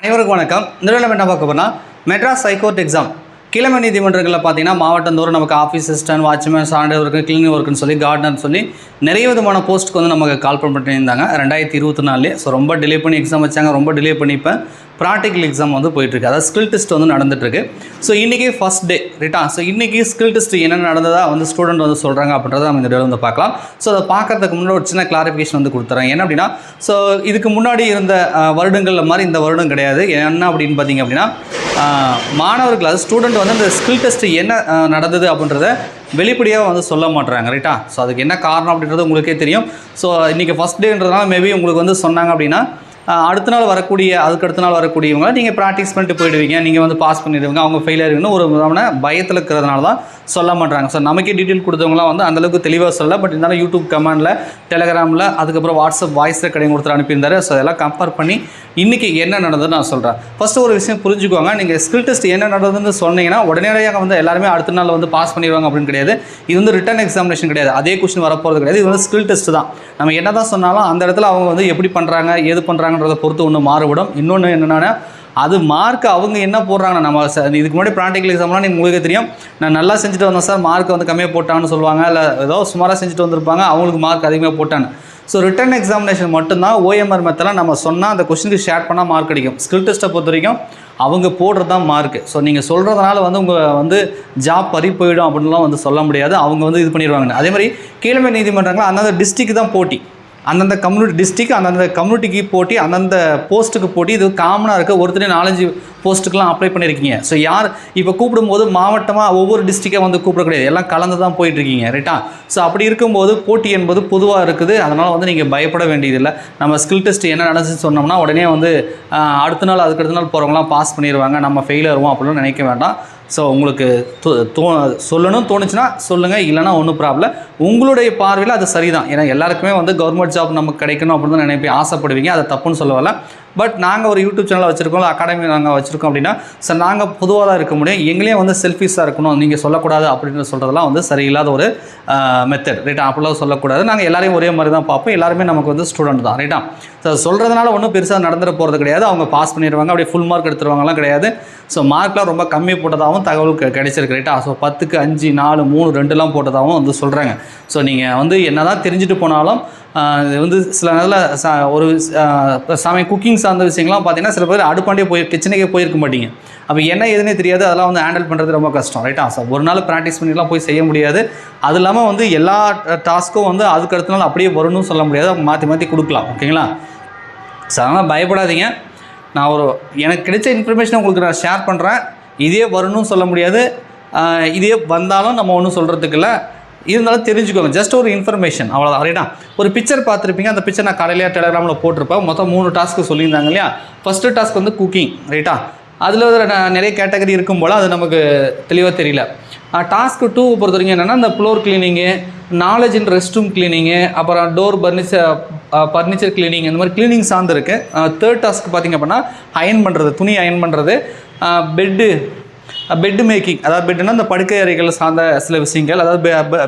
அனைவருக்கும் வணக்கம். இந்த வீடியோவில் என்ன பார்க்க போனால் மெட்ராஸ் ஹைகோர்ட் எக்ஸாம் கீழமை நீதிமன்றங்களில் பார்த்தீங்கன்னா மாவட்டந்தோறும் நமக்கு ஆஃபீஸ் அசிஸ்டன்ட், வாட்ச்மேன், சாண்டர் ஒர்க்கு, கிளீனிங் ஒர்க்குன்னு சொல்லி கார்டனர்னு சொல்லி நிறைய விதமான போஸ்ட்டுக்கு வந்து நமக்கு கால் பண்ணியிருந்தாங்க 2024. ஸோ ரொம்ப டிலே பண்ணி எக்ஸாம் வச்சாங்க. ரொம்ப டிலே பண்ணி இப்போ ப்ராக்டிக்கல் எக்ஸாம் வந்து போயிட்டுருக்கு. அதாவது ஸ்கில் டெஸ்ட் வந்து நடந்துகிட்ருக்கு. ஸோ இன்றைக்கி ஃபஸ்ட் டே ரைட்டா. ஸோ இன்றைக்கி ஸ்கில் டெஸ்ட் என்ன நடந்ததாக வந்து ஸ்டூடெண்ட் வந்து சொல்கிறாங்க அப்படின்றத நம்ம இந்த வீடியோவில் வந்து பார்க்கலாம். ஸோ அதை பார்க்கறதுக்கு முன்னாடி ஒரு சின்ன கிளாரிஃபிகேஷன் வந்து கொடுத்துறேன். என்ன அப்படின்னா, ஸோ இதுக்கு முன்னாடி இருந்த வருடங்களில் மாதிரி இந்த வருடம் கிடையாது. என்ன அப்படின்னு பார்த்தீங்க அப்படின்னா, மாணவர்கள் அது ஸ்டூடெண்ட் வந்து அந்த ஸ்கில் டெஸ்ட் என்ன நடந்தது அப்படின்றத வெளிப்படையாக வந்து சொல்ல மாட்டுறாங்க ரைட்டா. ஸோ அதுக்கு என்ன காரணம் அப்படின்றது உங்களுக்கே தெரியும். ஸோ இன்றைக்கி ஃபஸ்ட் டேன்றதுனால மேபி உங்களுக்கு வந்து சொன்னாங்க அப்படின்னா அடுத்த நாள் வரக்கூடியவங்க நீங்கள் ப்ராக்டிஸ் பண்ணிட்டு போயிடுவீங்க, நீங்கள் வந்து பாஸ் பண்ணிடுவீங்க, அவங்க ஃபெயில் ஆகிடுவீங்கன்னு ஒரு விதமான பயத்தில் இருக்கிறதுனால தான் சொல்ல மாட்டாங்க. ஸோ நமக்கே டீட்டெயில் கொடுத்தவங்களாம் வந்து அந்தளவுக்கு தெளிவாக சொல்லலை. பட் இருந்தாலும் யூடியூப் கமெண்டில், டெலகிராமில், அதுக்கப்புறம் வாட்ஸ்அப் வாய்ஸில் கடையும் கொடுத்து அனுப்பியிருந்தாரு. ஸோ அதெல்லாம் கம்பேர் பண்ணி இன்றைக்கி என்ன நடந்ததுன்னு நான் சொல்கிறேன். ஃபஸ்ட்டு ஒரு விஷயம் புரிஞ்சுக்கோங்க. நீங்கள் ஸ்கில் டெஸ்ட் என்ன நடந்ததுன்னு சொன்னீங்கன்னா உடனடியாக வந்து எல்லாருமே அடுத்த நாள் வந்து பாஸ் பண்ணிடுவாங்க அப்படின்னு கிடையாது. இது வந்து ரிட்டன் எக்ஸாமினேஷன் கிடையாது. அதே கொஸ்டின் வரப்போகிறது கிடையாது. இது வந்து ஸ்கில் டெஸ்ட் தான். நம்ம என்ன தான் சொன்னாலும் அந்த இடத்துல அவங்க வந்து எப்படி பண்ணுறாங்க, ஏது பண்ணுறாங்கன்றதை பொறுத்து ஒன்று மாறுபடும். இன்னொன்று என்னென்னா, அது மார்க் அவங்க என்ன போடுறாங்கன்னா, நம்ம இதுக்கு முன்னாடி ப்ராக்டிக்கல் எக்ஸாம்லாம் நீங்கள் உங்களுக்கு தெரியும், நான் நல்லா செஞ்சுட்டு வந்தேன் சார், மார்க் வந்து கம்மியாக போட்டான்னு சொல்லுவாங்க. இல்லை ஏதோ சுமாராக செஞ்சுட்டு வந்திருப்பாங்க, அவங்களுக்கு மார்க் அதிகமாக போட்டான்னு. ஸோ ரிட்டன் எக்ஸாமினேஷன் மட்டும்தான் OMR மெத்தடில் நம்ம சொன்னால் அந்த கொஸ்டினுக்கு ஷேர் பண்ணால் மார்க் கிடைக்கும். ஸ்கில் டெஸ்ட்டை பொறுத்த வரைக்கும் அவங்க போடுறது தான் மார்க்கு. ஸோ நீங்கள் சொல்கிறதுனால வந்து உங்கள் வந்து ஜாப் பறி போயிடும் அப்படின்லாம் வந்து சொல்ல முடியாது. அவங்க வந்து இது பண்ணிடுவாங்க. அதே மாதிரி கீழமை நீதிமன்றங்கள் அந்தந்த டிஸ்ட்ரிக்ட் தான் போட்டி, அந்தந்த கம்யூனிட்டி டிஸ்ட்ரிக்ட், அந்தந்த கம்யூனிட்டிக்கு போட்டி, அந்தந்த போஸ்ட்டுக்கு போட்டி. இது காமனாக இருக்குது. ஒருத்தரே 4-5 போஸ்ட்டுக்கெலாம் அப்ளை பண்ணியிருக்கீங்க. ஸோ யார் இப்போ கூப்பிடும்போது மாவட்டமாக ஒவ்வொரு டிஸ்ட்ரிக்டாக வந்து கூப்பிட கிடையாது, எல்லாம் கலந்து தான் போயிட்டுருக்கீங்க ரைட்டா. ஸோ அப்படி இருக்கும்போது போட்டி என்பது பொதுவாக இருக்குது. அதனால் வந்து நீங்கள் பயப்பட வேண்டியதில்லை. நம்ம ஸ்கில் டெஸ்ட் என்ன நடந்துச்சுன்னு சொன்னோம்னா உடனே வந்து அடுத்த நாள் அதுக்கடுத்த நாள் போகிறவங்களாம் பாஸ் பண்ணிடுவாங்க, நம்ம ஃபெயில் ஆகிடுவோம் அப்படின்னு நினைக்க வேண்டாம். ஸோ உங்களுக்கு சொல்லணும்னு தோணுச்சுன்னா சொல்லுங்கள், இல்லைனா ஒன்றும் ப்ராப்ளம். உங்களுடைய பார்வையில் அது சரிதான். ஏன்னா எல்லாருக்குமே வந்து கவர்மெண்ட் ஜாப் நமக்கு கிடைக்கணும் அப்படின்னு தான் நினைப்பி ஆசைப்படுவீங்க. அதை தப்புன்னு சொல்ல வரல. பட் நாங்கள் ஒரு யூடியூப் சேனல் வச்சுருக்கோம், அகாடமி நாங்கள் வச்சுருக்கோம் அப்படின்னா சார் நாங்கள் பொதுவாக தான் இருக்க முடியும், எங்களையும் வந்து செல்ஃபிஷாக இருக்கணும், நீங்கள் சொல்லக்கூடாது அப்படின்னு சொல்கிறதெல்லாம் வந்து சரியில்லாத ஒரு மெத்தட் ரைட்டா. அப்படிலாம் சொல்லக்கூடாது. நாங்கள் எல்லாரையும் ஒரே மாதிரி தான் பார்ப்போம். எல்லாருமே நமக்கு வந்து ஸ்டூடெண்ட் தான் ரைட்டா. ஸோ சொல்கிறதுனால ஒன்றும் பெருசாக நடந்துட போகிறது கிடையாது. அவங்க பாஸ் பண்ணிடுவாங்க, அப்படியே ஃபுல் மார்க் எடுத்துருவாங்கலாம் கிடையாது. ஸோ மார்க்லாம் ரொம்ப கம்மி போட்டதாகவும் தகவல் கிடைச்சிருக்கு ரைட்டா. ஸோ 10க்கு 5, 4, 3, 2லாம் போட்டதாகவும் வந்து சொல்கிறாங்க. ஸோ நீங்கள் வந்து என்ன தான் தெரிஞ்சுட்டு போனாலும் இது வந்து சில நேரத்தில் ஒரு சமையல் குக்கிங் சார்ந்த விஷயங்கள்லாம் பார்த்தீங்கன்னா சில பேர் அடுப்பாண்டே கிச்சனுக்கே போயிருக்க மாட்டீங்க. அப்போ என்ன எதுனே தெரியாது. அதெல்லாம் வந்து ஹேண்டில் பண்ணுறது ரொம்ப கஷ்டம் ரைட்டா. ஸோ ஒரு நாள் ப்ராக்டிஸ் பண்ணிலாம் போய் செய்ய முடியாது. அது இல்லாமல் வந்து எல்லா டாஸ்க்கும் வந்து அதுக்கு அடுத்த நாள் அப்படியே வரணும்னு சொல்ல முடியாது. மாற்றி மாற்றி கொடுக்கலாம். ஓகேங்களா. ஸோ அதனால் பயப்படாதீங்க. நான் எனக்கு கிடைச்ச இன்ஃபர்மேஷனை உங்களுக்கு நான் ஷேர் பண்ணுறேன். இதே வரணும்னு சொல்ல முடியாது, இதே வந்தாலும் நம்ம ஒன்றும் சொல்கிறதுக்கு இல்லை. இருந்தாலும் தெரிஞ்சுக்கோங்க, ஜஸ்ட் ஒரு இன்ஃபர்மேஷன் அவ்வளோதான் ரைட்டா. ஒரு பிக்சர் பார்த்துருப்பீங்க. அந்த பிக்சர் நான் காலையிலேயே டெலகிராமில் போட்டிருப்பேன். மொத்தம் 3 டாஸ்க்கு சொல்லியிருந்தாங்க இல்லையா. ஃபஸ்ட்டு டாஸ்க் வந்து குக்கிங் ரைட்டா. அதில் நிறைய கேட்டகரி இருக்கும் போல் அது நமக்கு தெளிவாக தெரியல. டாஸ்க்கு 2 பொறுத்த வரைக்கும் என்னென்னா இந்த floor cleaning, knowledge in rest room cleaning, அப்புறம் டோர் ஃபர்னிச்சர் கிளீனிங், இந்த மாதிரி கிளீனிங் சார்ந்து இருக்குது. தேர்ட் டாஸ்க் பார்த்திங்க அப்படின்னா அயன் பண்ணுறது, துணி அயன் பண்ணுறது, பெட்டு மேக்கிங், அதாவது பெட்டுனா இந்த படுக்கை அறைகள் சார்ந்த சில விஷயங்கள், அதாவது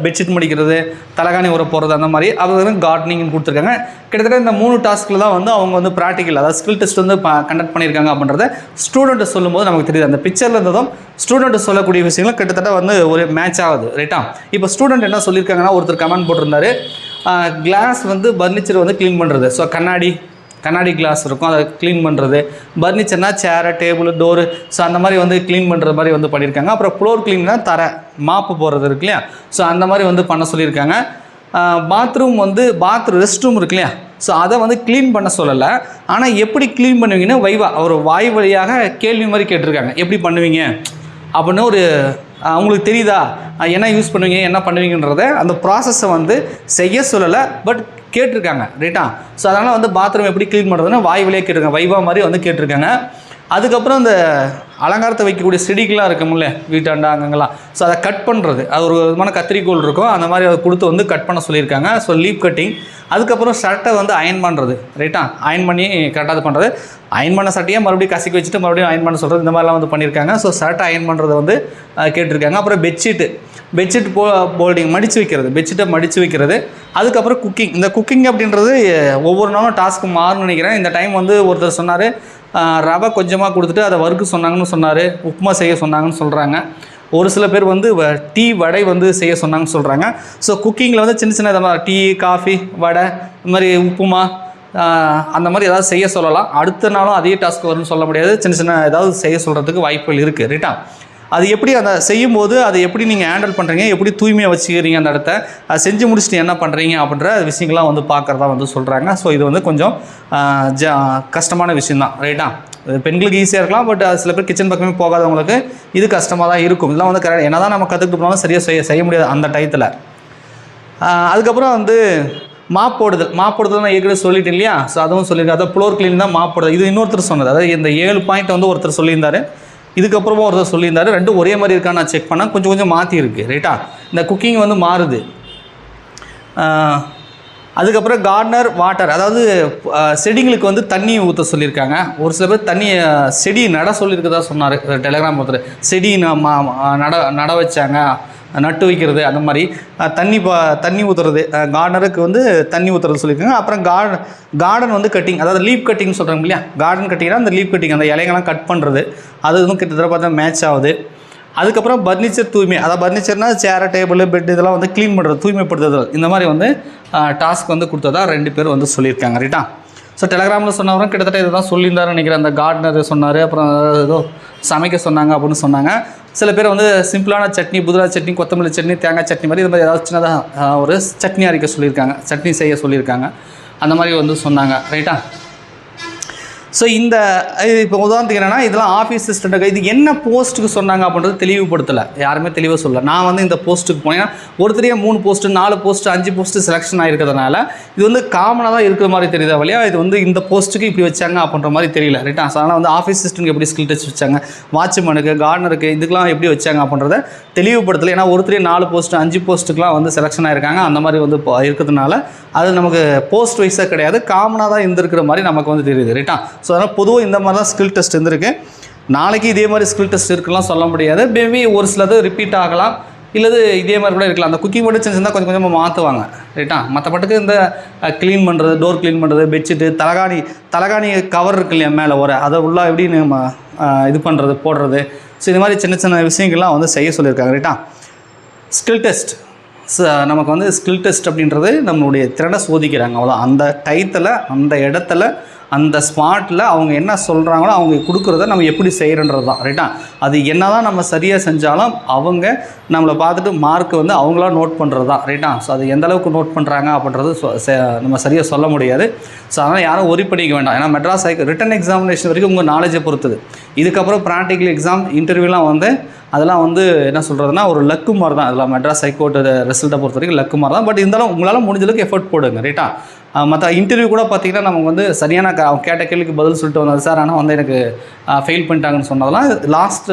பெட்ஷீட் மடிக்கிறது, தலகாணி உர போகிறது, அந்த மாதிரி அது வந்து கார்டனிங்னு கொடுத்துருக்காங்க. கிட்டத்தட்ட இந்த 3 டாஸ்கில் தான் வந்து அவங்க வந்து ப்ராக்டிக்கல், அதாவது ஸ்கில் டெஸ்ட் வந்து கண்டக்ட் பண்ணியிருக்காங்க அப்படின்றத ஸ்டூடெண்ட்டு சொல்லும்போது நமக்கு தெரியுது. அந்த பிக்சரில் இருந்ததும் ஸ்டூடெண்ட்டு சொல்லக்கூடிய விஷயங்களும் கிட்டத்தட்ட வந்து ஒரு மேட்ச் ஆகுது ரைட்டா. இப்போ ஸ்டூடெண்ட் என்ன சொல்லியிருக்காங்கன்னா, ஒருத்தர் கமெண்ட் போட்டிருந்தாரு, கிளாஸ் வந்து ஃபர்னிச்சர் வந்து க்ளீன் பண்ணுறது. ஸோ கண்ணாடி கிளாஸ் இருக்கும், அதை க்ளீன் பண்ணுறது. ஃபர்னிச்சர்னா சேரு, டேபிள், டோரு, ஸோ அந்த மாதிரி வந்து க்ளீன் பண்ணுறது மாதிரி வந்து பண்ணியிருக்காங்க. அப்புறம் ஃப்ளோர் க்ளீன்னா மாப்பு போடுறது இருக்கு இல்லையா. ஸோ அந்த மாதிரி வந்து பண்ண சொல்லியிருக்காங்க. பாத்ரூம் ரெஸ்ட் ரூம் இருக்கு இல்லையா. ஸோ அதை வந்து க்ளீன் பண்ண சொல்லலை. ஆனால் எப்படி க்ளீன் பண்ணுவீங்கன்னு ஒரு வாய் வழியாக கேள்வி மாதிரி கேட்டிருக்காங்க. எப்படி பண்ணுவீங்க அப்படின்னு உங்களுக்கு தெரியுதா, என்ன யூஸ் பண்ணுவீங்க, என்ன பண்ணுவீங்கன்றத அந்த ப்ராசஸை வந்து செய்ய சொல்லலை, பட் கேட்டிருக்காங்க ரைட்டா. ஸோ அதனால் வந்து பாத்ரூம் எப்படி க்ளீன் பண்ணுறதுன்னு வாய் வழியாக கேட்டிருக்காங்க, வைவா மாதிரி வந்து கேட்டிருக்காங்க. அதுக்கப்புறம் இந்த அலங்காரத்தை வைக்கக்கூடிய செடிகள்லாம் இருக்கும்ல வீட்டாண்டா அங்கங்கெல்லாம், ஸோ அதை கட் பண்ணுறது, அது ஒரு விதமான கத்திரிக்கோள் இருக்கும், அந்த மாதிரி அதை கொடுத்து வந்து கட் பண்ண சொல்லியிருக்காங்க. So leaf cutting. அதுக்கப்புறம் ஷர்ட்டை வந்து அயன் பண்ணுறது ரைட்டா. அயன் பண்ணி கரெக்டாக இது பண்ணுறது. அயன் பண்ண சட்டையை மறுபடியும் கசிக்க வச்சுட்டு மறுபடியும் அயன் பண்ண சொல்கிறது, இந்த மாதிரிலாம் வந்து பண்ணியிருக்காங்க. ஸோ ஷர்ட்டை அயன் பண்ணுறது வந்து கேட்டிருக்காங்க. அப்புறம் பெட்ஷீட்டு பெட்ஷீட் போல்டிங் மடித்து வைக்கிறது, பெட்ஷீட்டை மடித்து வைக்கிறது. அதுக்கப்புறம் குக்கிங். இந்த குக்கிங் அப்படின்றது ஒவ்வொரு நாளும் டாஸ்க்கு மாறும்னு நினைக்கிறேன். இந்த டைம் வந்து ஒருத்தர் சொன்னார் ரவை கொஞ்சமாக கொடுத்துட்டு அதை வறுக்க சொன்னாங்கன்னு சொன்னார், உப்புமா செய்ய சொன்னாங்கன்னு சொல்கிறாங்க. ஒரு சில பேர் வந்து டீ வடை வந்து செய்ய சொன்னாங்கன்னு சொல்கிறாங்க. ஸோ குக்கிங்கில் வந்து சின்ன சின்ன டீ காஃபி வடை இந்த மாதிரி உப்புமா அந்த மாதிரி ஏதாவது செய்ய சொல்லலாம். அடுத்த நாளும் அதே டாஸ்க் வரும்னு சொல்ல முடியாது. சின்ன சின்ன ஏதாவது செய்ய சொல்கிறதுக்கு வாய்ப்புகள் இருக்குது. ரைட்டா? அது எப்படி அதை செய்யும்போது அதை எப்படி நீங்கள் ஹேண்டில் பண்ணுறீங்க, எப்படி தூய்மையாக வச்சுக்கிறீங்க அந்த இடத்த, அதை செஞ்சு முடிச்சுட்டு என்ன பண்ணுறீங்க அப்படின்ற விஷயங்கள்லாம் வந்து பார்க்குறதா வந்து சொல்கிறாங்க. ஸோ இது வந்து கொஞ்சம் கஷ்டமான விஷயந்தான். ரைட்டா? பெண்களுக்கு ஈஸியாக இருக்கலாம், பட் சில பேர் கிச்சன் பக்கமே போகாதவங்களுக்கு இது கஷ்டமாக தான் இருக்கும். இதெல்லாம் வந்து கரெக்ட் என்ன தான் நம்ம கற்றுக்கிட்டு போனாலும் சரியாக செய்ய முடியாது அந்த டயத்தில். அதுக்கப்புறம் வந்து மாப்போடுதல் நான் ஏற்கனவே சொல்லிட்டேன் இல்லையா? ஸோ அதுவும் சொல்லியிருக்கேன். அதாவது ஃப்ளோர் க்ளீன் தான் மாப்போடுதல். இது இன்னொருத்தர் சொன்னது. அதாவது இந்த 7 பாயிண்ட் வந்து ஒருத்தர் சொல்லியிருந்தார், இதுக்கப்புறமா ஒருத்தர் சொல்லியிருந்தார். ரெண்டும் ஒரே மாதிரி இருக்கான்னு நான் செக் பண்ணால் கொஞ்சம் மாற்றி இருக்குது. ரைட்டா? இந்த குக்கிங் வந்து மாறுது. அதுக்கப்புறம் கார்டனர் வாட்டர், அதாவது செடிங்களுக்கு வந்து தண்ணி ஊற்ற சொல்லியிருக்காங்க. ஒரு சில பேர் செடி நட சொல்லியிருக்கதா சொன்னார் டெலிகிராம் ஒருத்தர். செடி நட வச்சாங்க, நட்டு வைக்கிறது, அந்த மாதிரி தண்ணி ஊற்றுறது. கார்டனருக்கு வந்து தண்ணி ஊற்றுறது சொல்லியிருக்காங்க. அப்புறம் கார்டன் வந்து கட்டிங், அதாவது லீப் கட்டிங் சொல்கிறாங்க இல்லையா? கார்டன் கட்டிங்னா அந்த லீப் கட்டிங், அந்த இலைங்கள்லாம் கட் பண்ணுறது, அது வந்து கிட்டத்தட்ட பார்த்தா மேட்ச் ஆகுது. அதுக்கப்புறம் பர்னிச்சர் தூய்மை, அதாவது பர்னிச்சர்னால் சேர் டேபிள் பெட் இதெல்லாம் வந்து க்ளீன் பண்ணுறது, தூய்மைப்படுத்துதல், இந்த மாதிரி வந்து டாஸ்க் வந்து கொடுத்ததா 2 பேர் வந்து சொல்லியிருக்காங்க. ரைட்டா? ஸோ டெலிகிராமில் சொன்னவரும் கிட்டத்தட்ட இதை தான் சொல்லியிருந்தாருன்னு நினைக்கிறேன். அந்த கார்டனர் சொன்னார், அப்புறம் ஏதோ சமைக்க சொன்னாங்க அப்படின்னு சொன்னாங்க. சில பேர் வந்து சிம்பிளான சட்னி, புதினா சட்னி, கொத்தமல்லி சட்னி, தேங்காய் சட்னி மாதிரி இது மாதிரி ஏதாவது சின்னதாக ஒரு சட்னி அரைக்க சொல்லியிருக்காங்க, சட்னி செய்ய சொல்லியிருக்காங்க. அந்த மாதிரி வந்து சொன்னாங்க. ரைட்டா? ஸோ இப்போ உதாரணத்துக்கு என்னென்னா, இதெல்லாம் ஆஃபீஸ் அசிஸ்டண்ட்டுக்கு இது என்ன போஸ்ட்டுக்கு சொன்னாங்க அப்படின்றது தெளிவுபடுத்தலை, யாருமே தெளிவாக சொல்லலை. நான் வந்து இந்த போஸ்ட்டுக்கு போனேன், ஒருத்தரையே 3 போஸ்ட்டு 4 போஸ்ட்டு 5 போஸ்ட்டு செலெக்ஷன் ஆகிருக்கிறதுனால இது வந்து காமனாக தான் இருக்கிற மாதிரி தெரியுதா வழியா, இது வந்து இந்த போஸ்ட்டுக்கு இப்படி வச்சாங்க அப்படின்ற மாதிரி தெரியல. ரைட்டா? ஸோ அதனால் வந்து ஆஃபீஸ் அசிஸ்டண்ட்டுக்கு எப்படி ஸ்கில் டச் வச்சாங்க, வாட்ச்மேனுக்கு, கார்டனருக்கு இதுக்கெலாம் எப்படி வச்சாங்க அப்படின்றத தெளிவுபடுத்தலை. ஏன்னா ஒருத்தரையே 4 போஸ்ட்டு 5 போஸ்ட்டுக்கெலாம் வந்து செலெக்ஷன் ஆகிருக்காங்க. அந்த மாதிரி வந்து இருக்கிறதுனால அது நமக்கு போஸ்ட் வைஸாக கிடையாது, காமனாக தான் இருந்திருக்கிற மாதிரி நமக்கு வந்து தெரியுது. ரைட்டா? ஸோ அதனால் பொதுவாக இந்த மாதிரி தான் ஸ்கில் டெஸ்ட் இருந்திருக்கு. நாளைக்கு இதே மாதிரி ஸ்கில் டெஸ்ட் இருக்கலாம் சொல்ல முடியாது. மேபி ஒரு சிலது ரிப்பீட் ஆகலாம், இல்லது இதே மாதிரி கூட இருக்கலாம். அந்த குக்கிங் மட்டும் செஞ்சுருந்தால் கொஞ்சம் கொஞ்சமாக மாற்றுவாங்க. ரைட்டா? மற்றபட்டுக்கு இந்த க்ளீன் பண்ணுறது, டோர் க்ளீன் பண்ணுறது, பெட்ஷீட்டு, தலகாணி கவர் இருக்கு இல்லையா மேலே அதை உள்ள எப்படி நம்ம இது பண்ணுறது போடுறது, ஸோ இது மாதிரி சின்ன சின்ன விஷயங்கள்லாம் வந்து செய்ய சொல்லியிருக்காங்க. ரைட்டா? ஸ்கில் டெஸ்ட் நமக்கு வந்து ஸ்கில் டெஸ்ட் அப்படின்றது நம்மளுடைய திறனை சோதிக்கிறாங்க. அவ்வளோ அந்த டயத்தில், அந்த இடத்துல, அந்த ஸ்பாட்டில் அவங்க என்ன சொல்கிறாங்களோ அவங்க கொடுக்குறத நம்ம எப்படி செய்கிறன்றது தான். ரைட்டா? அது என்ன தான் நம்ம சரியாக செஞ்சாலும் அவங்க நம்மளை பார்த்துட்டு மார்க் வந்து அவங்களா நோட் பண்ணுறது தான். ரைட்டா? ஸோ அது எந்த அளவுக்கு நோட் பண்ணுறாங்க அப்படின்றது நம்ம சரியாக சொல்ல முடியாது. ஸோ அதனால் யாரும் ஒரி பண்ணிக்க வேண்டாம். ஏன்னா மெட்ராஸ் ரிட்டன் எக்ஸாமினேஷன் வரைக்கும் உங்கள் நாலேஜை பொறுத்தது. இதுக்கப்புறம் ப்ராக்டிக்கல் எக்ஸாம் இன்டர்வியூலாம் வந்து அதெல்லாம் வந்து என்ன சொல்கிறதுனா ஒரு லக்கு மாதிரி தான். அதெல்லாம் மெட்ராஸ் ஹைகோர்ட் ரிசல்ட்டை பொறுத்த வரைக்கும் லக்கு மாதிரி தான். பட் இருந்தாலும் உங்களால் முடிஞ்சளவுக்கு எஃபர்ட் போடுங்க. ரைட்டா? மற்ற இன்டர்வியூ கூட பார்த்திங்கன்னா நமக்கு வந்து சரியான கேட்ட கேள்விக்கு பதில் சொல்லிட்டு வந்தது சார், ஆனால் வந்து எனக்கு ஃபெயில் பண்ணிட்டாங்கன்னு சொன்னதெல்லாம் லாஸ்ட்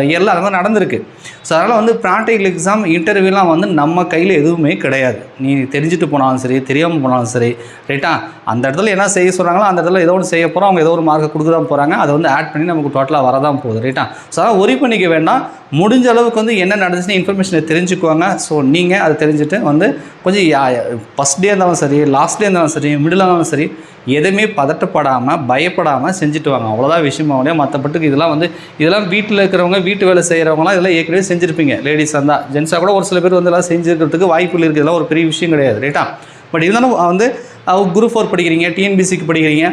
இயரில் அது மாதிரி நடந்திருக்கு. ஸோ அதனால் வந்து ப்ராக்டிக்கல் எக்ஸாம் இன்டர்வியூலாம் வந்து நம்ம கையில் எதுவுமே கிடையாது. நீ தெரிஞ்சுட்டு போனாலும் சரி, தெரியாமல் போனாலும் சரி. ரைட்டா? அந்த இடத்துல என்ன செய்ய சொல்கிறாங்களோ அந்த இடத்துல ஏதோ ஒன்று செய்ய போகிறோம், அவங்க ஏதோ ஒரு மார்க்கை கொடுக்க தான் போகிறாங்க, அதை வந்து ஆட் பண்ணி நமக்கு டோட்டலாக வரதான் போகுது. ரைட்டா? ஸோ அதனால் ஒரி பண்ணிக்க வேண்டாம். முடிஞ்ச அளவுக்கு வந்து என்ன நடந்துச்சுன்னு இன்ஃபர்மேஷனை தெரிஞ்சுக்குவாங்க. ஸோ நீங்கள் அதை தெரிஞ்சுட்டு வந்து கொஞ்சம் ஃபஸ்ட் டே இருந்தாலும் சரி, லாஸ்ட் டே இருந்தாலும் சரி, மிடில் இருந்தாலும் சரி, எதுவுமே பதட்டப்படாமல் பயப்படாமல் செஞ்சுட்டு வாங்க. அவ்வளோதான் விஷயமாகவே. மற்றப்பட்டுக்கு இதெல்லாம் வீட்டில் இருக்கிறவங்க, வீட்டு வேலை செய்கிறவங்களாம் இதெல்லாம் ஏற்கனவே செஞ்சுருப்பீங்க. லேடிஸாக இருந்தால், ஜென்ஸாக கூட ஒரு சில பேர் வந்து எல்லாம் செஞ்சுருக்கிறதுக்கு வாய்ப்புகள் இருக்குது. இதெல்லாம் ஒரு பெரிய விஷயம் கிடையாது. ரைட்டா? பட் இருந்தாலும் வந்து குரூப் 4 படிக்கிறீங்க, டிஎன்பிசிக்கு படிக்கிறீங்க,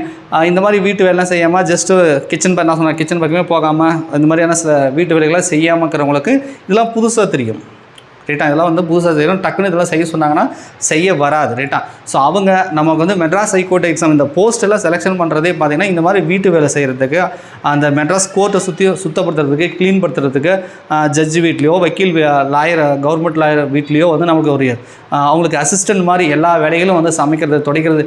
இந்த மாதிரி வீட்டு வேலைலாம் செய்யாமல் ஜஸ்ட்டு கிச்சன் பக்கமே போகாமல் இந்த மாதிரியான சில வீட்டு வேலைகள்லாம் செய்யாமல் இருக்கிறவங்களுக்கு இதெல்லாம் புதுசாக தெரியும். ரைட்டா? இதெல்லாம் வந்து புதுசாக செய்யணும். டக்குன்னு இதெல்லாம் செய்ய சொன்னாங்கன்னா செய்ய வராது. ரைட்டா? ஸோ அவங்க நமக்கு வந்து மெட்ராஸ் ஹைகோர்ட் எக்ஸாம் இந்த போஸ்ட்டெல்லாம் செலெக்ஷன் பண்ணுறதே பார்த்திங்கன்னா இந்த மாதிரி வீட்டு வேலை செய்கிறதுக்கு, அந்த மெட்ராஸ் கோர்ட்டை சுத்தப்படுத்துறதுக்கு, க்ளீன் படுத்துறதுக்கு, ஜட்ஜு வீட்லேயோ, வக்கீல் லாயர், கவர்மெண்ட் லாயர் வீட்லேயோ வந்து நமக்கு ஒரு அவங்களுக்கு அசிஸ்டன்ட் மாதிரி எல்லா வேலைகளும் வந்து சமைக்கிறது, துடைக்கிறது,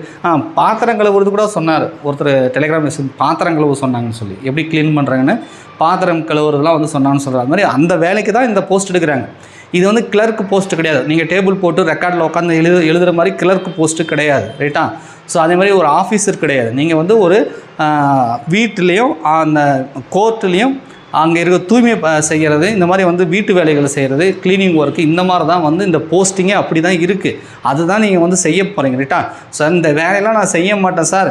பாத்திரம் கழுவுறது கூட சொன்னார் ஒருத்தர் டெலிகிராம் மெசேஜ். பாத்திரம் கழுவு சொன்னாங்கன்னு சொல்லி எப்படி க்ளீன் பண்ணுறாங்கன்னு பாத்திரம் கழுவுறதுலாம் வந்து சொன்னான்னு சொல்கிறாங்க. அது மாதிரி அந்த வேலைக்கு தான் இந்த போஸ்ட் எடுக்கிறாங்க. இது வந்து கிளர்க் போஸ்ட்டு கிடையாது. நீங்கள் டேபிள் போட்டு ரெக்கார்டில் உட்காந்து எழுதுகிற மாதிரி கிளர்க் போஸ்ட்டு கிடையாது. ரைட்டா? ஸோ அதே மாதிரி ஒரு ஆஃபீஸர் கிடையாது. நீங்கள் வந்து ஒரு வீட்லேயும் அந்த கோர்ட்லேயும் அங்கே இருக்க தூய்மை செய்கிறது, இந்த மாதிரி வந்து வீட்டு வேலைகளை செய்கிறது, க்ளீனிங் ஒர்க்கு, இந்த மாதிரி தான் வந்து இந்த போஸ்டிங்கே அப்படி தான் இருக்குது. அதுதான் நீங்கள் வந்து செய்ய போகிறீங்க ரைட்டா. சார் இந்த வேலையெல்லாம் நான் செய்ய மாட்டேன் சார்,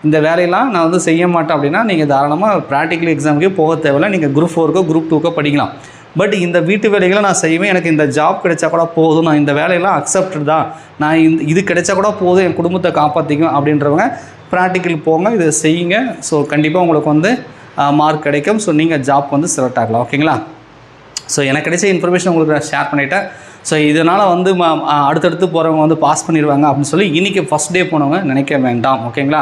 இந்த வேலையெல்லாம் நான் வந்து செய்ய மாட்டேன் அப்படின்னா நீங்கள் தாராளமாக ப்ராக்டிக்கல் எக்ஸாமுக்கே போக தேவையில்லை. நீங்கள் குரூப் 4க்கோ குரூப் 2க்கோ படிக்கலாம். பட் இந்த வீட்டு வேலைகளை நான் செய்வேன், எனக்கு இந்த ஜாப் கிடைச்சா கூட போதும், நான் இந்த வேலையெல்லாம் அக்செப்டட் தான், நான் இது கிடைச்சா கூட போதும், என் குடும்பத்தை காப்பாற்றிக்கும் அப்படின்றவங்க ப்ராக்டிக்கல் போங்க, இதை செய்யுங்க. ஸோ கண்டிப்பாக உங்களுக்கு வந்து மார்க் கிடைக்கும். ஸோ நீங்கள் ஜாப் வந்து செலக்ட் ஆகலாம். ஓகேங்களா. ஸோ எனக்கு கிடைச்ச இன்ஃபர்மேஷன் உங்களுக்கு நான் ஷேர் பண்ணிவிட்டேன். ஸோ இதனால் வந்து அடுத்தடுத்து போகிறவங்க வந்து பாஸ் பண்ணிடுவாங்க அப்படின்னு சொல்லி இன்றைக்கி ஃபஸ்ட் டே போனவங்க நினைக்க வேண்டாம். ஓகேங்களா.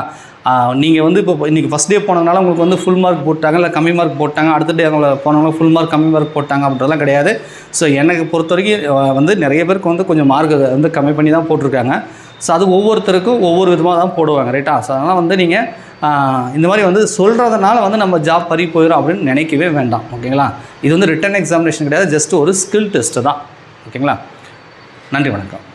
நீங்கள் வந்து இப்போ இன்றைக்கி ஃபஸ்ட் டே போனதுனால உங்களுக்கு வந்து ஃபுல் மார்க் போட்டாங்க, இல்லை கம்மி மார்க் போட்டாங்க, அடுத்த டே அவங்கள போனவங்க ஃபுல் மார்க் கம்மி மார்க் போட்டாங்க அப்படின்றதெல்லாம் கிடையாது. ஸோ எனக்கு பொறுத்த வரைக்கும் வந்து நிறைய பேருக்கு வந்து கொஞ்சம் மார்க் வந்து கம்மி பண்ணி தான் போட்டிருக்காங்க. ஸோ அது ஒவ்வொருத்தருக்கும் ஒவ்வொரு விதமாக தான் போடுவாங்க ரைட்டா. ஸோ அதனால் வந்து நீங்கள் இந்த மாதிரி வந்து சொல்கிறதுனால வந்து நம்ம ஜாப் பறி போயிடும் அப்படின்னு நினைக்கவே வேண்டாம். ஓகேங்களா. இது வந்து ரிட்டன் எக்ஸாமினேஷன் கிடையாது, ஜஸ்ட் ஒரு ஸ்கில் டெஸ்ட்டு தான். ஓகேங்களா. நன்றி, வணக்கம்.